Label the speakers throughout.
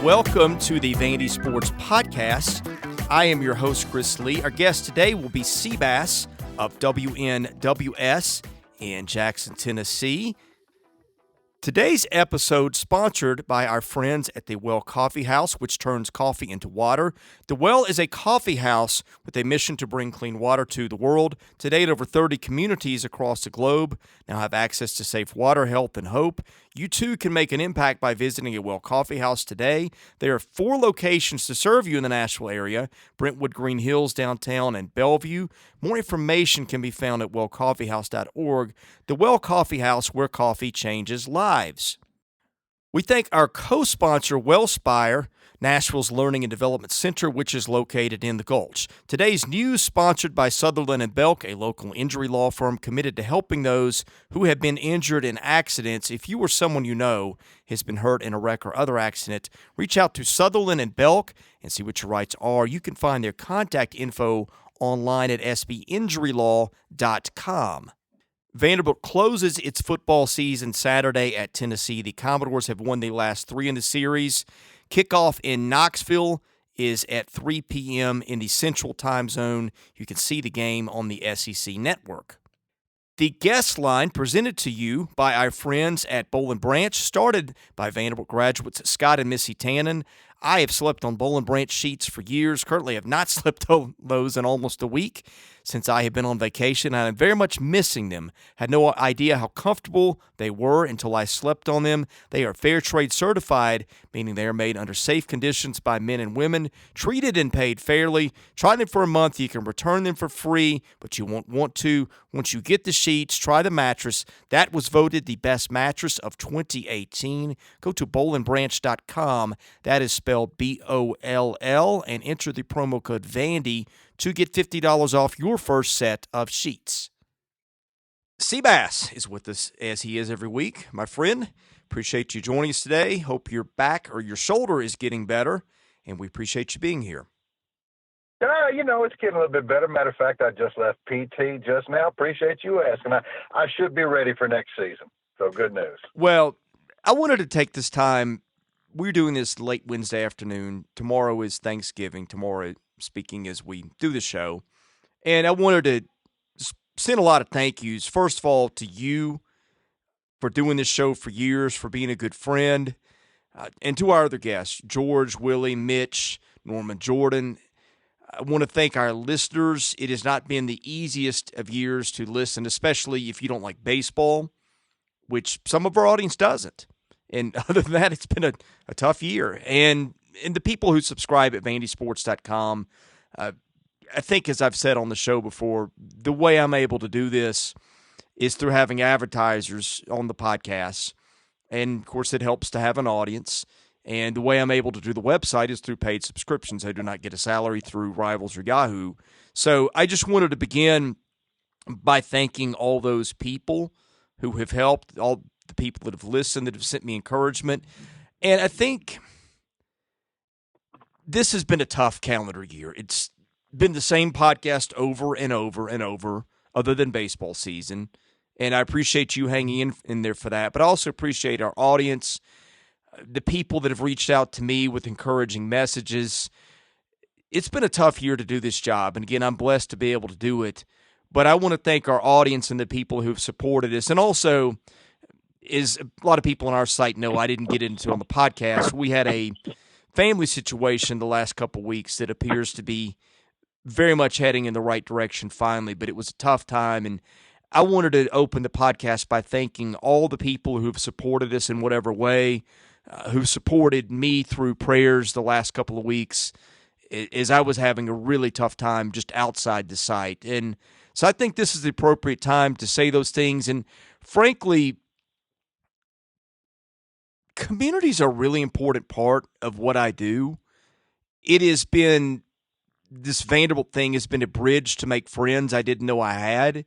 Speaker 1: Welcome to the VandySports podcast. I am your host, Chris Lee. Our guest today will be Seabass of WNWS in Jackson, Tennessee. Today's episode sponsored by our friends at the Well Coffee House, which turns coffee into water. The Well is a coffee house with a mission to bring clean water to the world. To date, over 30 communities across the globe now have access to safe water, health, and hope. You too can make an impact by visiting a Well Coffee House today. There are 4 locations to serve you in the Nashville area: Brentwood, Green Hills, downtown, and Bellevue. More information can be found at wellcoffeehouse.org. The Well Coffee House, where coffee changes lives. We thank our co-sponsor, WellSpire, Nashville's Learning and Development Center, which is located in the Gulch. Today's news sponsored by Sutherland & Belk, a local injury law firm committed to helping those who have been injured in accidents. If you or someone you know has been hurt in a wreck or other accident, reach out to Sutherland & Belk and see what your rights are. You can find their contact info online at sbinjurylaw.com. Vanderbilt closes its football season Saturday at Tennessee. The Commodores have won the last 3 in the series. Kickoff in Knoxville is at 3 p.m. in the Central Time Zone. You can see the game on the SEC Network. The guest line presented to you by our friends at Boll & Branch, started by Vanderbilt graduates Scott and Missy Tannen. I have slept on Boll & Branch sheets for years. Currently have not slept on those in almost a week since I have been on vacation. I am very much missing them. Had no idea how comfortable they were until I slept on them. They are fair trade certified, meaning they are made under safe conditions by men and women, treated and paid fairly. Try them for a month. You can return them for free, but you won't want to. Once you get the sheets, try the mattress. That was voted the best mattress of 2018. Go to bollandbranch.com. That is spelled B-O-L-L, and enter the promo code VANDY to get $50 off your first set of sheets. Seabass is with us as he is every week. My friend, appreciate you joining us today. Hope your back or your shoulder is getting better, and we appreciate you being here.
Speaker 2: It's getting a little bit better. Matter of fact, I just left PT just now. Appreciate you asking. I should be ready for next season, so good news.
Speaker 1: Well, I wanted to take this time. We're doing this late Wednesday afternoon. Tomorrow is Thanksgiving. Tomorrow, speaking as we do the show. And I wanted to send a lot of thank yous. First of all, to you for doing this show for years, for being a good friend, and to our other guests, George, Willie, Mitch, Norman Jordan. I want to thank our listeners. It has not been the easiest of years to listen, especially if you don't like baseball, which some of our audience doesn't. And other than that, it's been a tough year. And the people who subscribe at VandySports.com, I think, as I've said on the show before, the way I'm able to do this is through having advertisers on the podcast. And, of course, it helps to have an audience. And the way I'm able to do the website is through paid subscriptions. I do not get a salary through Rivals or Yahoo. So I just wanted to begin by thanking all those people who have helped, all the people that have listened, that have sent me encouragement. And I think this has been a tough calendar year. It's been the same podcast over and over and over, other than baseball season. And I appreciate you hanging in there for that. But I also appreciate our audience, the people that have reached out to me with encouraging messages. It's been a tough year to do this job. And again, I'm blessed to be able to do it. But I want to thank our audience and the people who have supported us. And also, is a lot of people on our site know I didn't get into on the podcast. We had a family situation the last couple of weeks that appears to be very much heading in the right direction finally, but it was a tough time. And I wanted to open the podcast by thanking all the people who have supported us in whatever way, who supported me through prayers the last couple of weeks as I was having a really tough time just outside the site. And so I think this is the appropriate time to say those things. And frankly, communities are a really important part of what I do. It has been, this Vanderbilt thing has been a bridge to make friends I didn't know I had.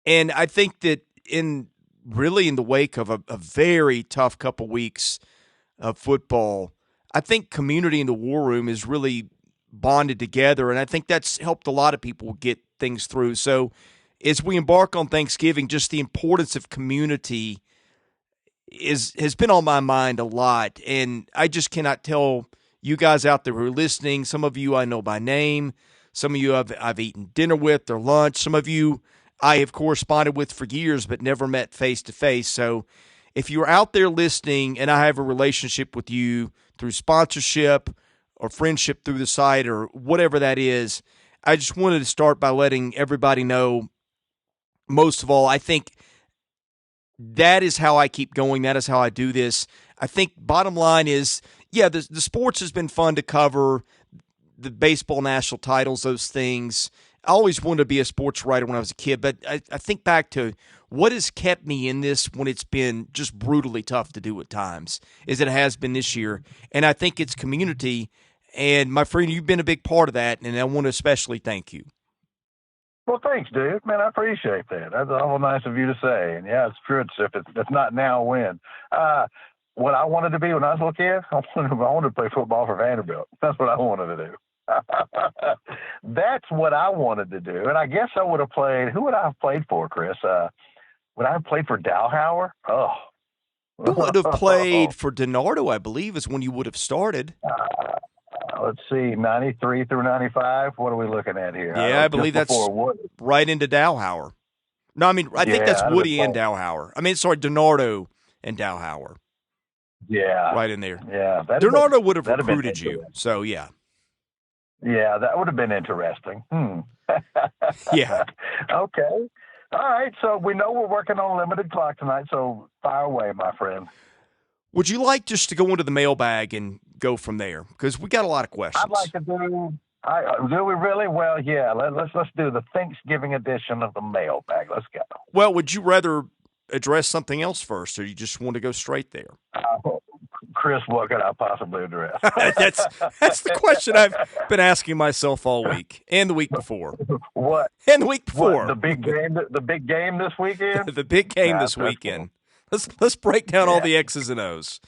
Speaker 1: And I think that in the wake of a very tough couple weeks of football, I think community in the war room is really bonded together, and I think that's helped a lot of people get things through. So as we embark on Thanksgiving, just the importance of community has been on my mind a lot, and I just cannot tell you guys out there who are listening. Some of you I know by name. Some of you I've eaten dinner with or lunch. Some of you I have corresponded with for years but never met face to face. So if you're out there listening and I have a relationship with you through sponsorship or friendship through the site or whatever that is, I just wanted to start by letting everybody know, most of all, I think that is how I keep going. That is how I do this. I think bottom line is, yeah, the sports has been fun to cover, the baseball national titles, those things. I always wanted to be a sports writer when I was a kid, but I think back to what has kept me in this when it's been just brutally tough to do at times, is it has been this year. And I think it's community. And my friend, you've been a big part of that, and I want to especially thank you.
Speaker 2: Well, thanks, dude. Man, I appreciate that. That's awful nice of you to say. And yeah, it's true. If it's not now, when? What I wanted to be when I was a little kid, I wanted to play football for Vanderbilt. That's what I wanted to do. That's what I wanted to do. And I guess I would have played. Who would I have played for, Chris? Would I have played for Dowhauer? Oh.
Speaker 1: You would have played for DiNardo, I believe, is when you would have started.
Speaker 2: Let's see, 93 through 95. What are we looking at here?
Speaker 1: Yeah, I believe that's right into Dowhauer. No, I mean, I think that's Woody and Dowhauer. I mean, sorry, DiNardo and Dowhauer.
Speaker 2: Yeah.
Speaker 1: Right in there.
Speaker 2: Yeah.
Speaker 1: DiNardo would have recruited you, so yeah.
Speaker 2: Yeah, that would have been interesting.
Speaker 1: Yeah.
Speaker 2: Okay. All right, so we know we're working on a limited clock tonight, so fire away, my friend.
Speaker 1: Would you like just to go into the mailbag and go from there? Because we got a lot of questions.
Speaker 2: I'd like to do. Do we really? Well, yeah. Let's do the Thanksgiving edition of the mailbag. Let's go.
Speaker 1: Well, would you rather address something else first, or you just want to go straight there?
Speaker 2: Chris, what could I possibly address?
Speaker 1: That's the question I've been asking myself all week and the week before.
Speaker 2: What?
Speaker 1: And the week before.
Speaker 2: What, the big game. The big game this weekend.
Speaker 1: The big game this weekend. Let's break down all the X's and O's.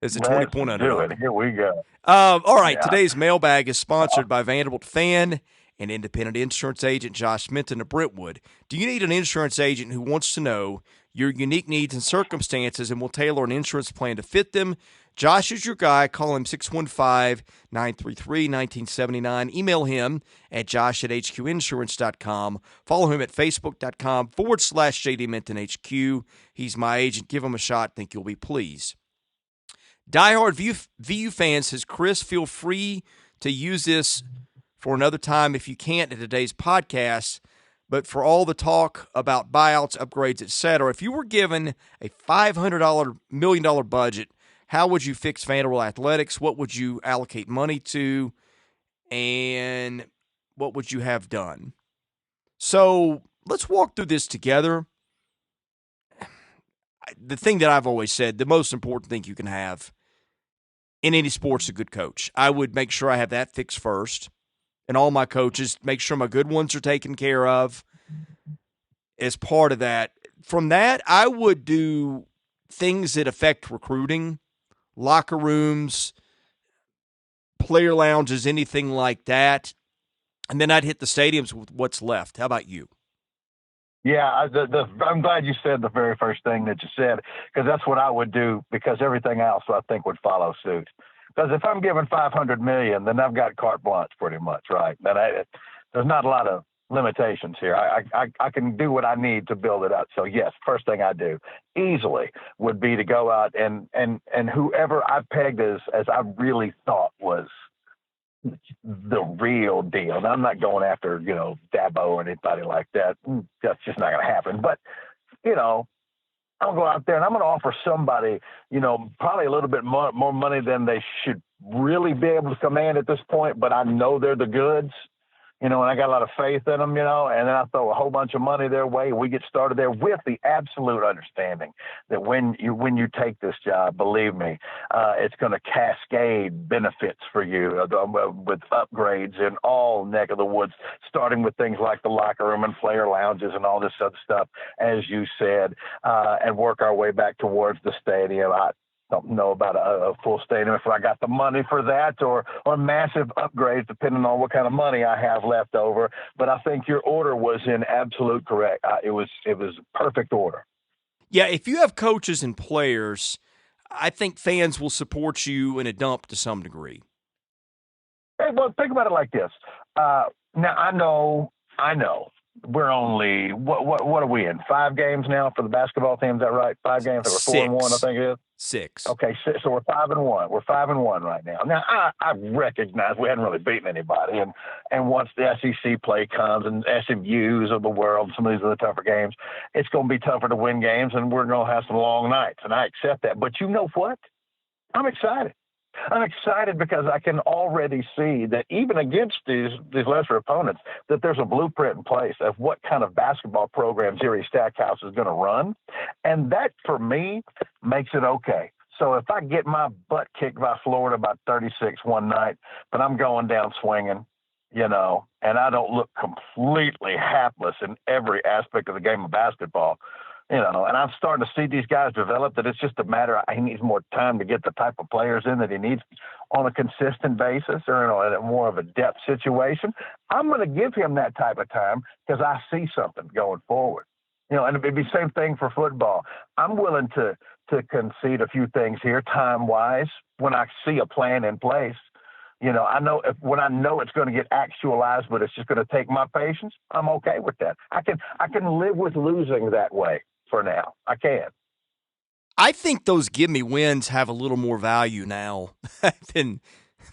Speaker 1: It's a 20-point underdog.
Speaker 2: Here we go.
Speaker 1: All right, today's mailbag is sponsored by Vanderbilt fan and independent insurance agent Josh Minton of Brentwood. Do you need an insurance agent who wants to know your unique needs and circumstances and will tailor an insurance plan to fit them? Josh is your guy. Call him 615-933-1979. Email him at josh@hqinsurance.com. Follow him at facebook.com/JDMintonHQ. He's my agent. Give him a shot. Think you'll be pleased. Diehard VU fans, says Chris, feel free to use this for another time if you can't in today's podcast. But for all the talk about buyouts, upgrades, etc., if you were given a $500 million budget, how would you fix Vanderbilt athletics? What would you allocate money to? And what would you have done? So let's walk through this together. The thing that I've always said, the most important thing you can have in any sports is a good coach. I would make sure I have that fixed first. And all my coaches, make sure my good ones are taken care of as part of that. From that, I would do things that affect recruiting, locker rooms, player lounges, anything like that. And then I'd hit the stadiums with what's left. How about you?
Speaker 2: Yeah, I'm glad you said the very first thing that you said, because that's what I would do, because everything else I think would follow suit. Because if I'm given $500 million, then I've got carte blanche pretty much, right? There's not a lot of limitations here. I can do what I need to build it up. So yes, first thing I do easily would be to go out and whoever I pegged as I really thought was the real deal. Now, I'm not going after, Dabo or anybody like that. That's just not going to happen. But, I'll go out there and I'm going to offer somebody, probably a little bit more money than they should really be able to command at this point. But I know they're the goods, and I got a lot of faith in them, and then I throw a whole bunch of money their way. We get started there with the absolute understanding that when you take this job, believe me, it's going to cascade benefits for you with upgrades in all neck of the woods, starting with things like the locker room and player lounges and all this other stuff, as you said, and work our way back towards the stadium. I don't know about a full stadium if I got the money for that, or massive upgrades, depending on what kind of money I have left over. But I think your order was in absolute correct. It was perfect order.
Speaker 1: Yeah, if you have coaches and players, I think fans will support you in a dump to some degree.
Speaker 2: Hey, well, think about it like this. Now I know. We're only what are we in? 5 games now for the basketball team. Is that right? 5 games. We're 4-1, I think it is.
Speaker 1: 6.
Speaker 2: Okay, so we're 5-1. We're 5-1 right now. Now I recognize we hadn't really beaten anybody, and once the SEC play comes and SMU's of the world, some of these other tougher games, it's going to be tougher to win games, and we're going to have some long nights, and I accept that. But you know what? I'm excited. I'm excited because I can already see that even against these lesser opponents, that there's a blueprint in place of what kind of basketball program Jerry Stackhouse is going to run. And that, for me, makes it okay. So if I get my butt kicked by Florida by 36 one night, but I'm going down swinging, and I don't look completely hapless in every aspect of the game of basketball, and I'm starting to see these guys develop, that it's just a matter of he needs more time to get the type of players in that he needs on a consistent basis, or in more of a depth situation. I'm going to give him that type of time because I see something going forward. And it'd be the same thing for football. I'm willing to concede a few things here time-wise when I see a plan in place. I know when I know it's going to get actualized, but it's just going to take my patience, I'm okay with that. I can live with losing that way. For now, I can.
Speaker 1: I think those gimme wins have a little more value now than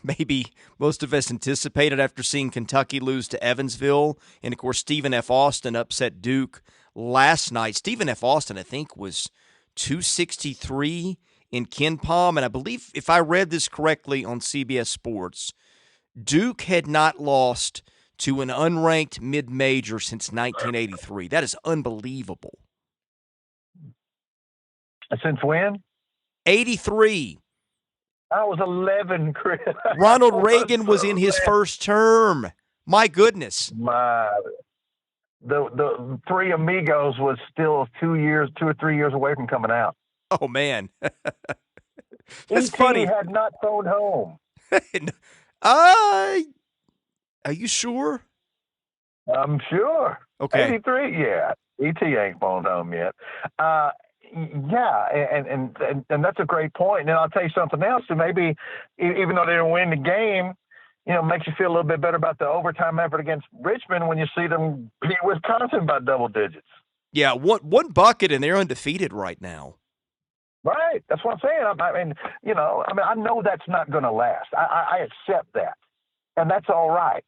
Speaker 1: maybe most of us anticipated after seeing Kentucky lose to Evansville. And, of course, Stephen F. Austin upset Duke last night. Stephen F. Austin, I think, was 263 in KenPom. And I believe, if I read this correctly on CBS Sports, Duke had not lost to an unranked mid-major since 1983. That is unbelievable.
Speaker 2: Since when?
Speaker 1: 83.
Speaker 2: I was 11, Chris.
Speaker 1: Ronald Reagan was in his first term. My goodness.
Speaker 2: The Three Amigos was still 2 or 3 years away from coming out.
Speaker 1: Oh, man. That's
Speaker 2: E.T.
Speaker 1: funny.
Speaker 2: had not phoned home.
Speaker 1: Are you sure?
Speaker 2: I'm sure.
Speaker 1: Okay.
Speaker 2: 83, yeah. E.T. ain't phoned home yet. Yeah, and that's a great point. And I'll tell you something else. So maybe even though they didn't win the game, makes you feel a little bit better about the overtime effort against Richmond when you see them beat Wisconsin by double digits.
Speaker 1: Yeah, one bucket and they're undefeated right now.
Speaker 2: Right, that's what I'm saying. I know that's not going to last. I accept that, and that's all right.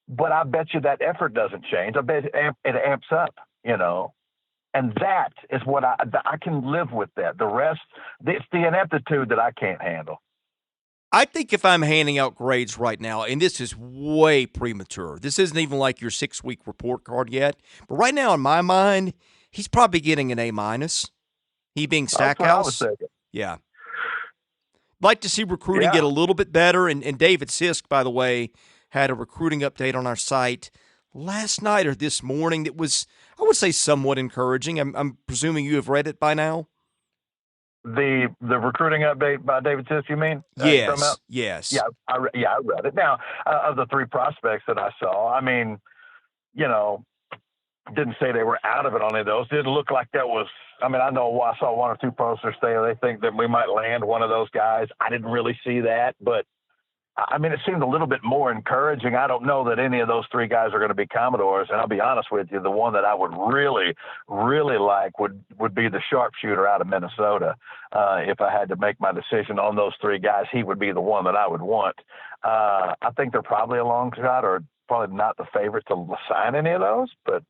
Speaker 2: But I bet you that effort doesn't change. I bet it amps up. And that is what I can live with that. The rest, it's the ineptitude that I can't handle.
Speaker 1: I think if I'm handing out grades right now, and this is way premature, this isn't even like your 6-week report card yet, but right now in my mind, he's probably getting an A-. He being Stackhouse. Yeah. Like to see recruiting get a little bit better. And David Sisk, by the way, had a recruiting update on our site last night or this morning that was, I would say, somewhat encouraging. I'm presuming you have read it by now.
Speaker 2: The recruiting update by David Sisk, you mean?
Speaker 1: Yes. Yes.
Speaker 2: Yeah, I read it. Now, of the 3 prospects that I saw, didn't say they were out of it on any of those. Didn't look like that was. I know I saw 1 or 2 posters say they think that we might land one of those guys. I didn't really see that, but it seemed a little bit more encouraging. I don't know that any of those 3 guys are going to be Commodores, and I'll be honest with you, the one that I would really, really like would be the sharpshooter out of Minnesota. If I had to make my decision on those 3 guys, he would be the one that I would want. I think they're probably a long shot, or probably not the favorite to sign any of those, but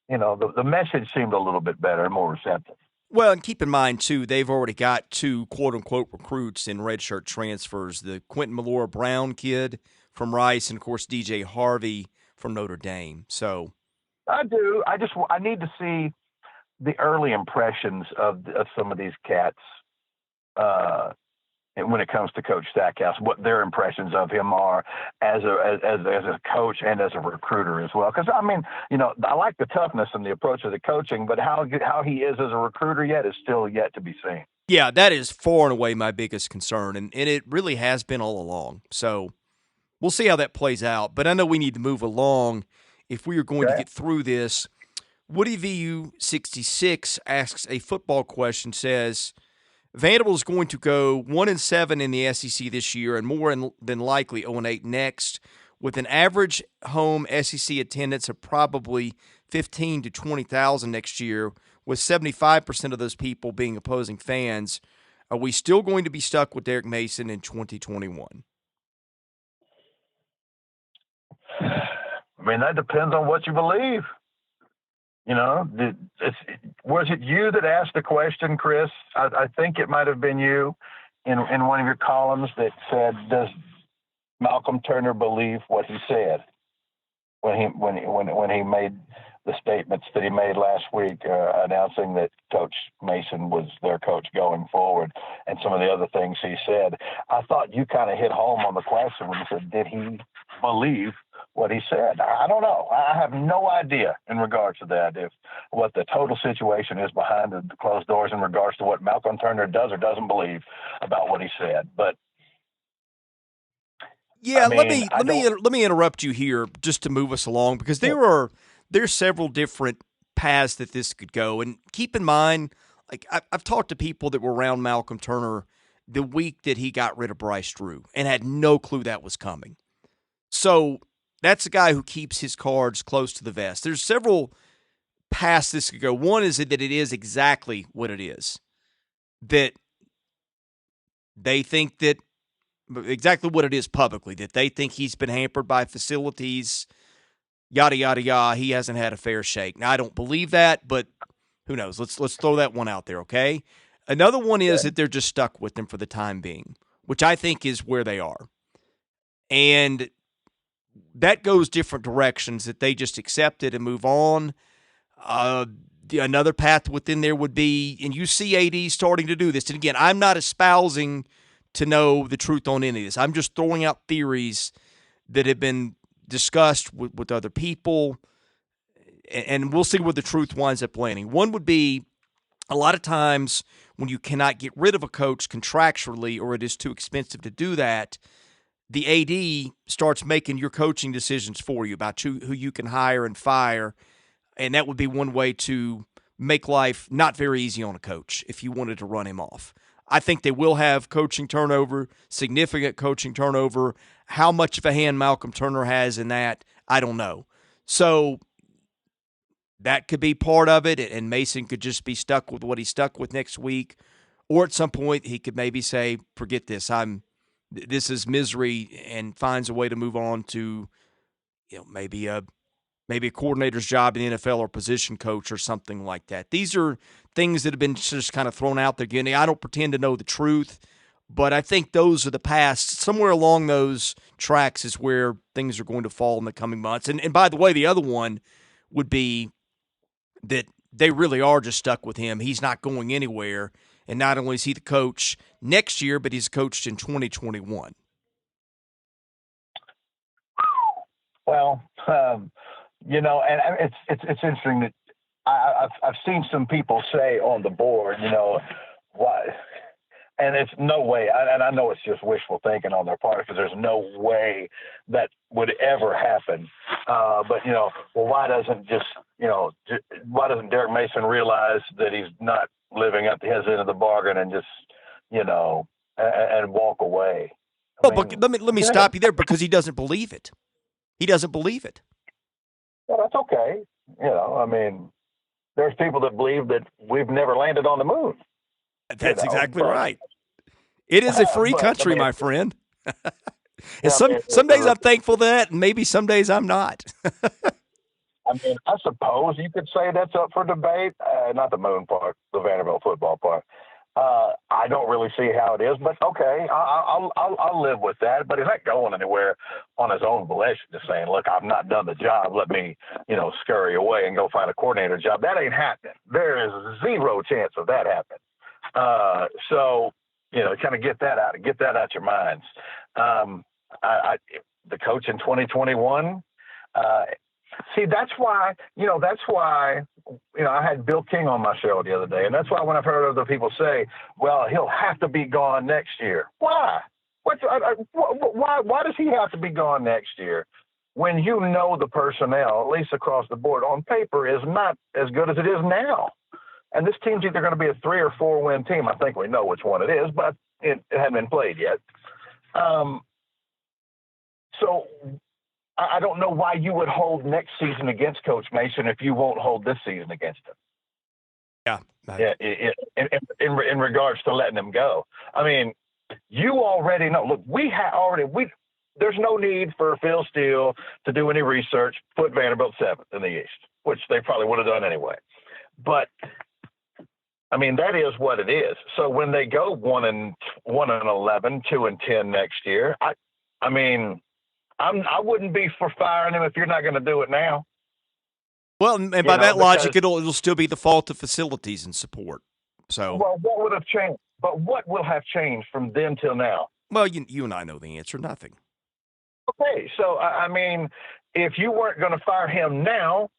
Speaker 2: the message seemed a little bit better and more receptive.
Speaker 1: Well, and keep in mind, too, they've already got 2 quote-unquote recruits in redshirt transfers, the Quentin Malora-Brown kid from Rice and, of course, DJ Harvey from Notre Dame. So
Speaker 2: I do. I need to see the early impressions of some of these cats and when it comes to Coach Stackhouse, what their impressions of him are as a coach and as a recruiter as well. Because I like the toughness and the approach of the coaching, but how he is as a recruiter yet is still yet to be seen.
Speaker 1: Yeah, that is far and away my biggest concern, and it really has been all along. So we'll see how that plays out. But I know we need to move along if we are going to get through this. Woody VU 66 asks a football question, says, Vanderbilt is going to go 1-7 in the SEC this year and more than likely 0-8 next, with an average home SEC attendance of probably 15 to 20,000 next year, with 75% of those people being opposing fans. Are we still going to be stuck with Derek Mason in 2021?
Speaker 2: I mean, that depends on what you believe. Was it you that asked the question, Chris? I think it might have been you in one of your columns that said, "Does Malcolm Turner believe what he said when he made the statements that he made last week, announcing that Coach Mason was their coach going forward, and some of the other things he said?" I thought you kind of hit home on the question when you said, "Did he believe what he said?" I don't know. I have no idea in regards to that, if what the total situation is behind the closed doors in regards to what Malcolm Turner does or doesn't believe about what he said. But
Speaker 1: yeah, let me interrupt you here just to move us along, because there's several different paths that this could go. And keep in mind, like I've talked to people that were around Malcolm Turner the week that he got rid of Bryce Drew and had no clue that was coming. So that's a guy who keeps his cards close to the vest. There's several paths this could go. One is that it is exactly what it is. That they think that exactly what it is publicly, that they think he's been hampered by facilities, yada, yada, yada. He hasn't had a fair shake. Now, I don't believe that, but who knows? Let's throw that one out there, okay? Another one is that they're just stuck with him for the time being, which I think is where they are. And that goes different directions, that they just accept it and move on. Another path within there would be, and you see AD starting to do this, and again, I'm not espousing to know the truth on any of this. I'm just throwing out theories that have been discussed with other people, and we'll see where the truth winds up landing. One would be, a lot of times when you cannot get rid of a coach contractually, or it is too expensive to do that, the AD starts making your coaching decisions for you about who you can hire and fire, and that would be one way to make life not very easy on a coach if you wanted to run him off. I think they will have coaching turnover, significant coaching turnover. How much of a hand Malcolm Turner has in that, I don't know. So that could be part of it, and Mason could just be stuck with what he's stuck with next week. Or at some point, he could maybe say, forget this, this is misery, and finds a way to move on to, maybe a coordinator's job in the NFL, or position coach or something like that. These are things that have been just kind of thrown out there. Again, I don't pretend to know the truth, but I think those are the past. Somewhere along those tracks is where things are going to fall in the coming months. And by the way, the other one would be that they really are just stuck with him. He's not going anywhere. And not only is he the coach next year, but he's coached in 2021.
Speaker 2: Well, and it's interesting that I've seen some people say on the board, why, and it's no way, and I know it's just wishful thinking on their part, because there's no way that would ever happen. But why doesn't Derek Mason realize that he's not living up to his end of the bargain and just, and walk away?
Speaker 1: But let me stop you there, because he doesn't believe it. He doesn't believe it.
Speaker 2: Well, that's okay. There's people that believe that we've never landed on the moon.
Speaker 1: That's exactly right. It is a free country, my friend. And some days I'm thankful for that, and maybe some days I'm not.
Speaker 2: I suppose you could say that's up for debate. Not the moon part, the Vanderbilt football part. I don't really see how it is, but okay, I'll live with that. But he's not going anywhere on his own volition, just saying, look, I've not done the job. Let me, scurry away and go find a coordinator job. That ain't happening. There is zero chance of that happening. So, kind of get that out your minds. The coach in 2021, see, that's why I had Bill King on my show the other day, and that's why when I've heard other people say, well, he'll have to be gone next year. Why? Why does he have to be gone next year? when you know the personnel, at least across the board, on paper is not as good as it is now. And this team's either going to be a 3 or 4 win team. I think we know which one it is, but it hasn't been played yet. So I don't know why you would hold next season against Coach Mason if you won't hold this season against him.
Speaker 1: Yeah.
Speaker 2: In regards to letting him go. I mean, you already know. Look, there's no need for Phil Steele to do any research. Put Vanderbilt 7th in the East, which they probably would have done anyway. But I mean, that is what it is. So when they go 1-11, 2-10 next year, I mean, I wouldn't be for firing him if you're not going to do it now.
Speaker 1: Well, and by that logic, it'll still be the fault of facilities and support. So,
Speaker 2: well, what would have changed? But what will have changed from then till now?
Speaker 1: Well, you and I know the answer. Nothing.
Speaker 2: Okay, so I mean, if you weren't going to fire him now,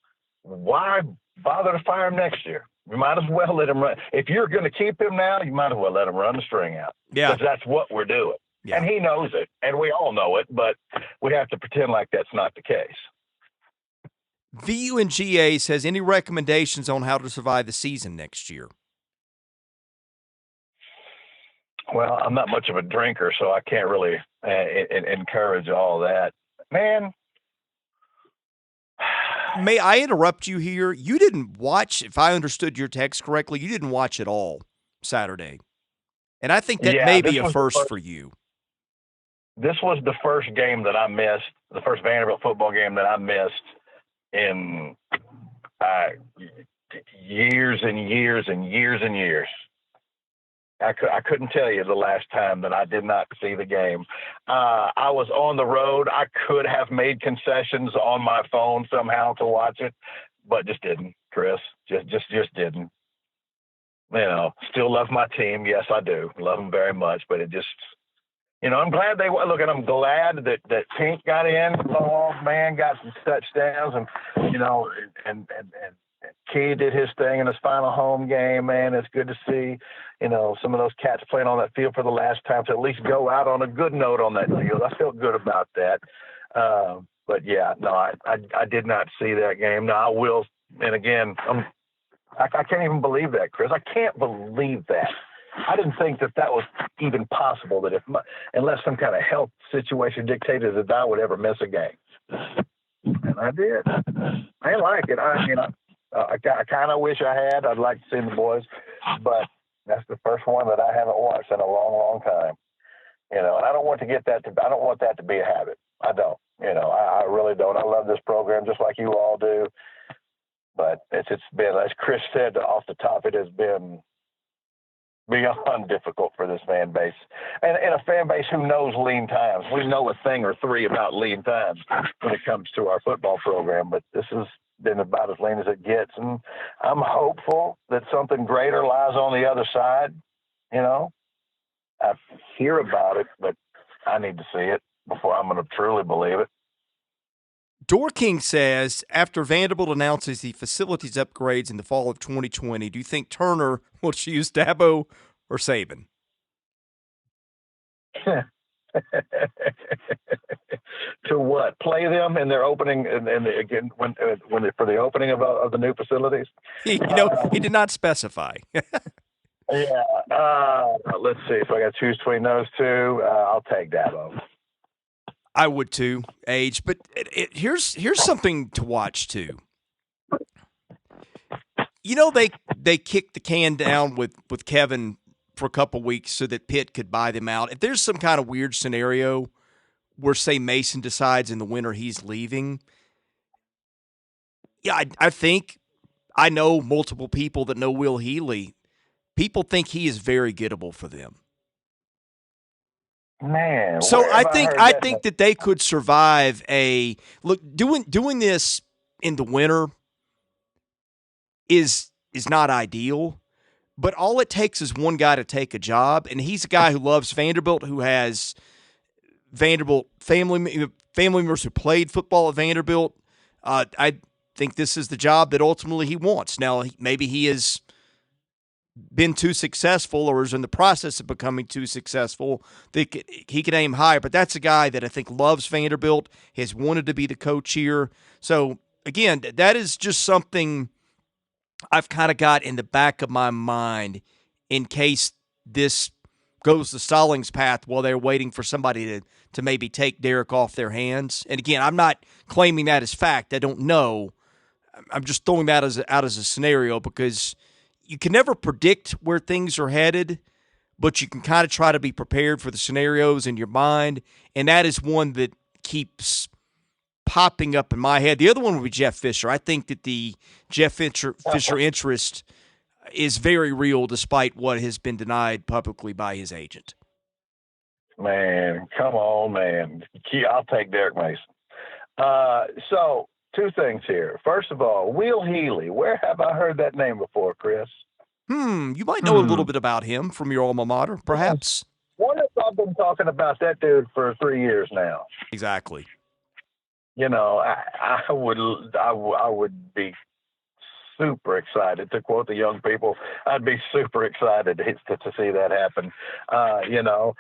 Speaker 2: why bother to fire him next year? You might as well let him run. If you're going to keep him now, you might as well let him run the string out.
Speaker 1: Yeah,
Speaker 2: because that's what we're doing.
Speaker 1: Yeah.
Speaker 2: And he knows it, and we all know it, but we have to pretend like that's not the case.
Speaker 1: VUNGA says, any recommendations on how to survive the season next year?
Speaker 2: Well, I'm not much of a drinker, so I can't really encourage all that. Man.
Speaker 1: May I interrupt you here? You didn't watch, if I understood your text correctly, you didn't watch it all Saturday. And I think that may be a first for you.
Speaker 2: This was the first game that I missed, the first Vanderbilt football game that I missed in years and years and years and years. I couldn't tell you the last time that I did not see the game. I was on the road. I could have made concessions on my phone somehow to watch it, but just didn't, Chris. Just didn't. You know, still love my team. Yes, I do. Love them very much, but it just, you know, I'm glad I'm glad that Pink got in. Oh man, got some touchdowns, and you know, and Key did his thing in his final home game. Man, it's good to see, you know, some of those cats playing on that field for the last time to at least go out on a good note on that field. I felt good about that. But yeah, no, I did not see that game. Now I will, and again, I can't even believe that, Chris. I can't believe that. I didn't think that was even possible, that unless some kind of health situation dictated that I would ever miss a game. And I did. I didn't like it. I kind of wish I had. I'd like to see the boys, but that's the first one that I haven't watched in a long, long time. You know, and I don't want that to be a habit. I don't. You know, I really don't. I love this program just like you all do. But it's been, as Chris said off the top, it has been beyond difficult for this fan base. And a fan base who knows lean times. We know a thing or three about lean times when it comes to our football program, but this has been about as lean as it gets. And I'm hopeful that something greater lies on the other side. You know, I hear about it, but I need to see it before I'm going to truly believe it.
Speaker 1: Dorking says, after Vanderbilt announces the facilities upgrades in the fall of 2020, do you think Turner will choose Dabo or Saban?
Speaker 2: To what? Play them in their opening, and again when for the opening of the new facilities?
Speaker 1: He did not specify.
Speaker 2: Yeah. Let's see if I got to choose between those two. I'll take Dabo.
Speaker 1: I would too, Age. But here's something to watch too. You know, they kicked the can down with Kevin for a couple weeks so that Pitt could buy them out. If there's some kind of weird scenario where, say, Mason decides in the winter he's leaving, yeah, I think I know multiple people that know Will Healy. People think he is very gettable for them.
Speaker 2: Man,
Speaker 1: so I think that they could survive doing this in the winter is not ideal, but all it takes is one guy to take a job, and he's a guy who loves Vanderbilt, who has Vanderbilt family members who played football at Vanderbilt. I think this is the job that ultimately he wants. Now, maybe he is been too successful or is in the process of becoming too successful. He can aim higher, but that's a guy that I think loves Vanderbilt, has wanted to be the coach here. So, again, that is just something I've kind of got in the back of my mind in case this goes the Stallings path while they're waiting for somebody to maybe take Derek off their hands. And again, I'm not claiming that as fact. I don't know. I'm just throwing that out as a scenario because you can never predict where things are headed, but you can kind of try to be prepared for the scenarios in your mind. And that is one that keeps popping up in my head. The other one would be Jeff Fisher. I think that the Jeff Fisher interest is very real despite what has been denied publicly by his agent.
Speaker 2: Man, come on, man. I'll take Derek Mason. So, two things here. First of all, Will Healy. Where have I heard that name before, Chris?
Speaker 1: You might know a little bit about him from your alma mater, perhaps.
Speaker 2: What if I've been talking about that dude for 3 years now?
Speaker 1: Exactly.
Speaker 2: You know, I would be super excited, to quote the young people. I'd be super excited to see that happen. You know,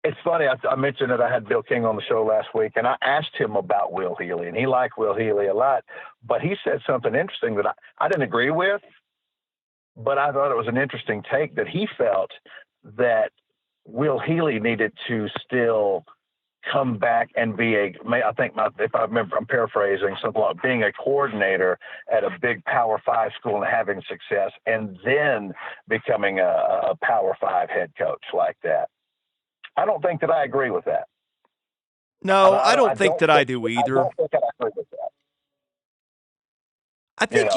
Speaker 2: it's funny. I mentioned that I had Bill King on the show last week, and I asked him about Will Healy, and he liked Will Healy a lot. But he said something interesting that I didn't agree with, but I thought it was an interesting take that he felt that Will Healy needed to still come back and be if I remember, I'm paraphrasing, something like being a coordinator at a big Power 5 school and having success, and then becoming a Power 5 head coach like that. I don't think that I agree with that.
Speaker 1: No, I don't think that I do either.
Speaker 2: I don't think I agree with that.
Speaker 1: I think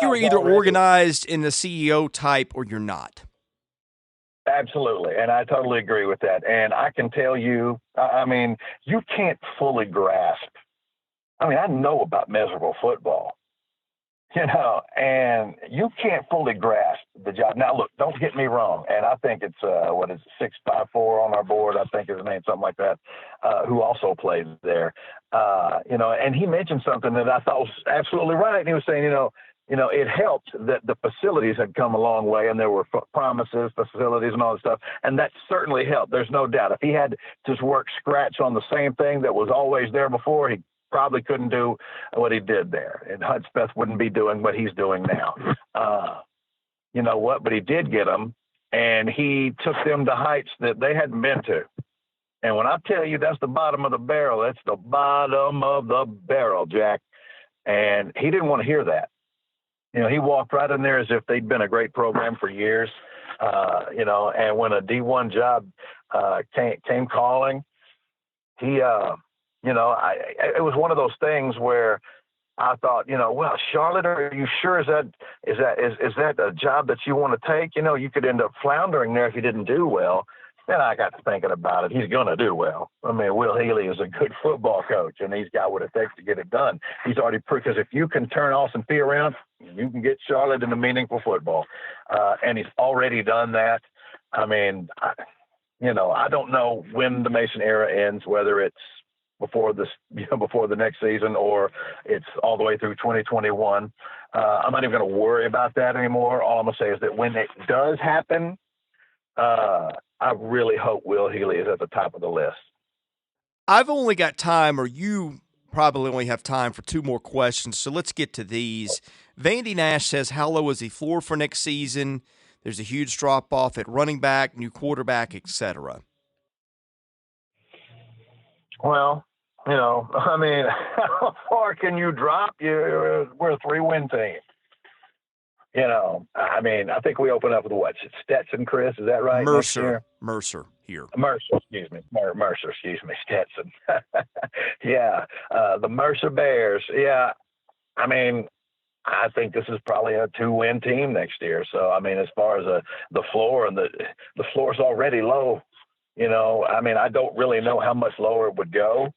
Speaker 1: you were either organized in the CEO type or you're not.
Speaker 2: Absolutely, and I totally agree with that. And I can tell you, I mean, you can't fully grasp. I mean, I know about miserable football, you know, and you can't fully grasp the job. Now, look, don't get me wrong, and I think it's, 654 on our board, I think his name, something like that, who also plays there. You know, and he mentioned something that I thought was absolutely right. And he was saying, you know, it helped that the facilities had come a long way and there were promises, facilities and all that stuff. And that certainly helped. There's no doubt. If he had to just work scratch on the same thing that was always there before, he probably couldn't do what he did there. And Hudspeth wouldn't be doing what he's doing now. You know what? But he did get them, and he took them to heights that they hadn't been to. And when I tell you that's the bottom of the barrel, that's the bottom of the barrel, Jack. And he didn't want to hear that. You know, he walked right in there as if they'd been a great program for years, you know, and when a D1 job came calling, he, you know, it was one of those things where I thought, you know, well, Charlotte, are you sure is that a job that you want to take? You know, you could end up floundering there if you didn't do well. Then I got to thinking about it. He's going to do well. I mean, Will Healy is a good football coach, and he's got what it takes to get it done. He's already proved, because if you can turn Austin Peay around, you can get Charlotte into meaningful football. And he's already done that. I mean, you know, I don't know when the Mason era ends, whether it's before the next season or it's all the way through 2021. I'm not even going to worry about that anymore. All I'm going to say is that when it does happen, I really hope Will Healy is at the top of the list.
Speaker 1: I've only got time, or you probably only have time for 2 more questions, so let's get to these. Vandy Nash says, how low is the floor for next season? There's a huge drop-off at running back, new quarterback, etc.
Speaker 2: Well, you know, I mean, how far can you drop? We're a 3-win team. You know, I mean, I think we open up with what? Stetson, Chris, is that right?
Speaker 1: Mercer here.
Speaker 2: Mercer, excuse me, Stetson. Yeah, the Mercer Bears. Yeah, I mean, I think this is probably a 2-win team next year. So, I mean, as far as the floor, and the floor's already low. You know, I mean, I don't really know how much lower it would go.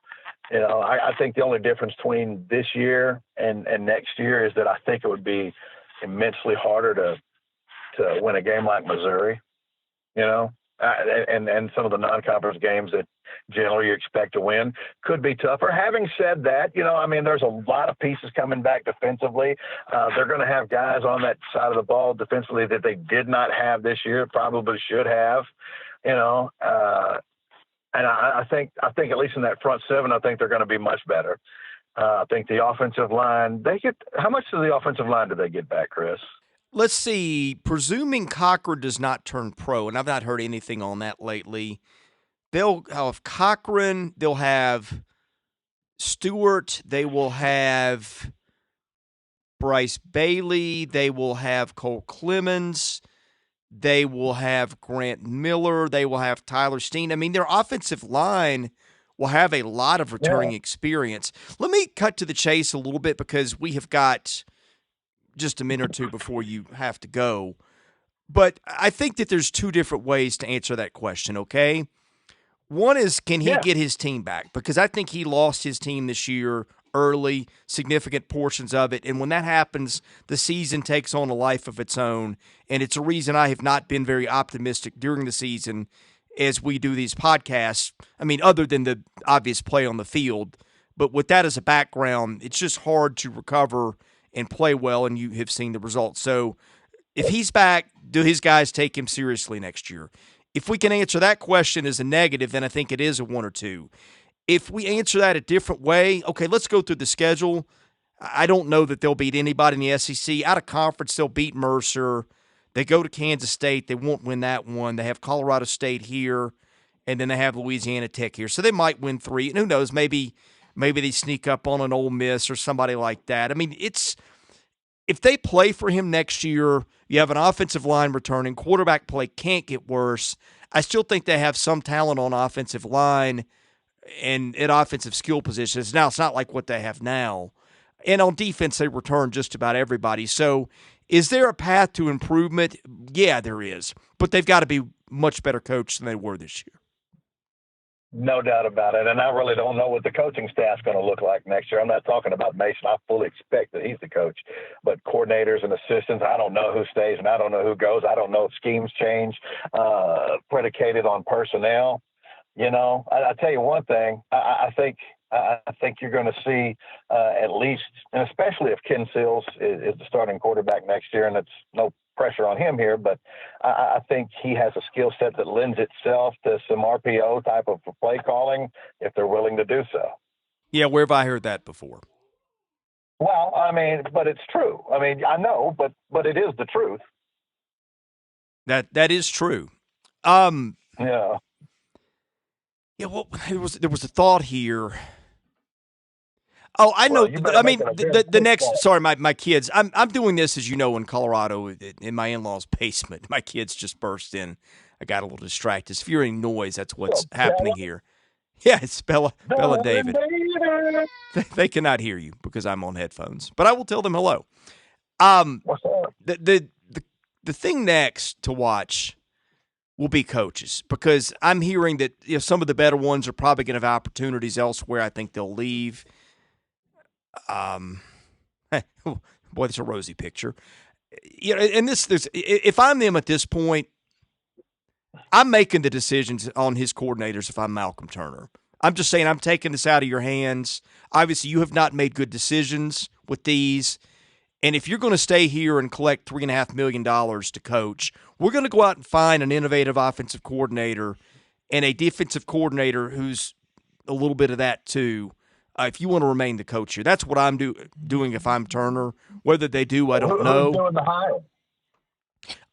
Speaker 2: You know, I think the only difference between this year and next year is that I think it would be immensely harder to win a game like Missouri, you know, and some of the non-conference games that generally you expect to win could be tougher. Having said that, there's a lot of pieces coming back defensively. They're going to have guys on that side of the ball defensively that they did not have this year, probably should have, and I think at least in that front seven, I think they're going to be much better. I think the offensive line, how much of the offensive line do they get back, Chris?
Speaker 1: Let's see. Presuming Cochran does not turn pro, and I've not heard anything on that lately, they'll have Cochran, they'll have Stewart, they will have Bryce Bailey, they will have Cole Clemens, they will have Grant Miller, they will have Tyler Steen. I mean, their offensive line will have a lot of returning experience. Let me cut to the chase a little bit because we have got just a minute or two before you have to go. But I think that there's two different ways to answer that question, okay? One is, can he get his team back? Because I think he lost his team this year early, significant portions of it. And when that happens, the season takes on a life of its own. And it's a reason I have not been very optimistic during the season as we do these podcasts. I mean, other than the obvious play on the field. But with that as a background, it's just hard to recover and play well, and you have seen the results. So if he's back, do his guys take him seriously next year? If we can answer that question as a negative, then I think it is a 1 or 2. If we answer that a different way, okay, let's go through the schedule. I don't know that they'll beat anybody in the SEC. Out of conference, they'll beat Mercer. They go to Kansas State. They won't win that one. They have Colorado State here, and then they have Louisiana Tech here. So they might win 3. And who knows, maybe they sneak up on an Ole Miss or somebody like that. I mean, if they play for him next year, you have an offensive line returning, quarterback play can't get worse. I still think they have some talent on offensive line and at offensive skill positions. Now, it's not like what they have now. And on defense, they return just about everybody. So is there a path to improvement? Yeah, there is. But they've got to be much better coached than they were this year.
Speaker 2: No doubt about it. And I really don't know what the coaching staff's going to look like next year. I'm not talking about Mason. I fully expect that he's the coach. But coordinators and assistants, I don't know who stays and I don't know who goes. I don't know if schemes change predicated on personnel. I tell you one thing. I think you're going to see at least, and especially if Ken Seals is the starting quarterback next year, and it's no pressure on him here, but I think he has a skill set that lends itself to some RPO type of play calling if they're willing to do so.
Speaker 1: Yeah, where have I heard that before?
Speaker 2: Well, but it's true. I know, but it is the truth.
Speaker 1: That is true.
Speaker 2: Yeah.
Speaker 1: Yeah, well, there was a thought here. Oh, I know. The next. Sorry, my kids. I'm doing this, as you know, in Colorado in my in-laws' basement. My kids just burst in. I got a little distracted. If you're hearing noise, that's what's happening here. Yeah, it's Bella David. They cannot hear you because I'm on headphones, but I will tell them hello.
Speaker 2: What's up?
Speaker 1: The thing next to watch will be coaches, because I'm hearing that some of the better ones are probably going to have opportunities elsewhere. I think they'll leave. Boy, that's a rosy picture. And if I'm them at this point, I'm making the decisions on his coordinators if I'm Malcolm Turner. I'm just saying I'm taking this out of your hands. Obviously, you have not made good decisions with these. And if you're going to stay here and collect $3.5 million to coach, we're going to go out and find an innovative offensive coordinator and a defensive coordinator who's a little bit of that too. If you want to remain the coach here, that's what I'm doing if I'm Turner. Whether they do, I don't know.
Speaker 2: Who's doing the hiring?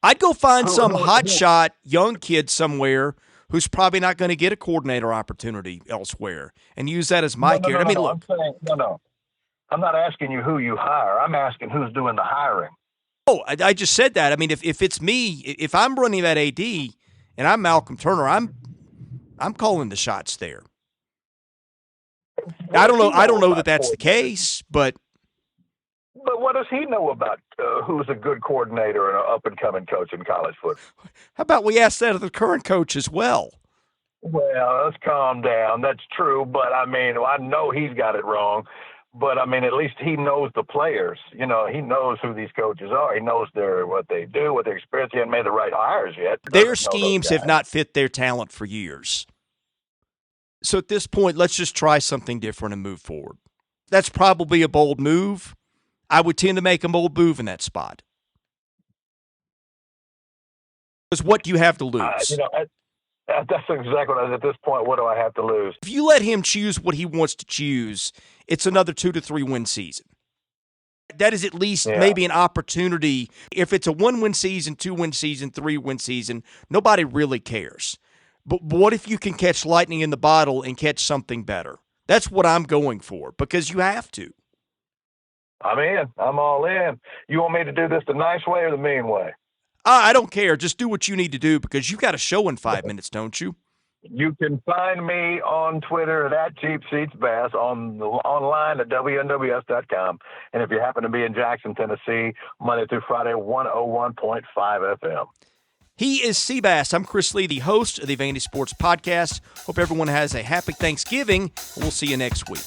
Speaker 1: I'd go find some hotshot young kid somewhere who's probably not going to get a coordinator opportunity elsewhere and use that as my gear. Look.
Speaker 2: I'm not asking you who you hire. I'm asking who's doing the hiring.
Speaker 1: Oh, I just said that. If it's me, if I'm running that AD and I'm Malcolm Turner, I'm calling the shots there. I don't know that that's the case, but
Speaker 2: what does he know about who's a good coordinator and an up-and-coming coach in college football?
Speaker 1: How about we ask that of the current coach as well?
Speaker 2: Well, let's calm down. That's true, but I know he's got it wrong. But I mean, at least he knows the players. You know, he knows who these coaches are. He knows what they do, what their experience. He hasn't made the right hires yet.
Speaker 1: Their schemes have not fit their talent for years. So at this point, let's just try something different and move forward. That's probably a bold move. I would tend to make a bold move in that spot. Because what do you have to lose?
Speaker 2: That's exactly what I was at this point. What do I have to lose?
Speaker 1: If you let him choose what he wants to choose, it's another 2 to 3 win season. That is at least maybe an opportunity. If it's a 1-win season, 2-win season, 3-win season, nobody really cares. But what if you can catch lightning in the bottle and catch something better? That's what I'm going for, because you have to.
Speaker 2: I'm in. I'm all in. You want me to do this the nice way or the mean way?
Speaker 1: I don't care. Just do what you need to do, because you got a show in 5 minutes, don't you?
Speaker 2: You can find me on Twitter at CheapSeatsBass, online at WNWS.com. And if you happen to be in Jackson, Tennessee, Monday through Friday, 101.5 FM.
Speaker 1: He is Seabass. I'm Chris Lee, the host of the VandySports podcast. Hope everyone has a happy Thanksgiving. We'll see you next week.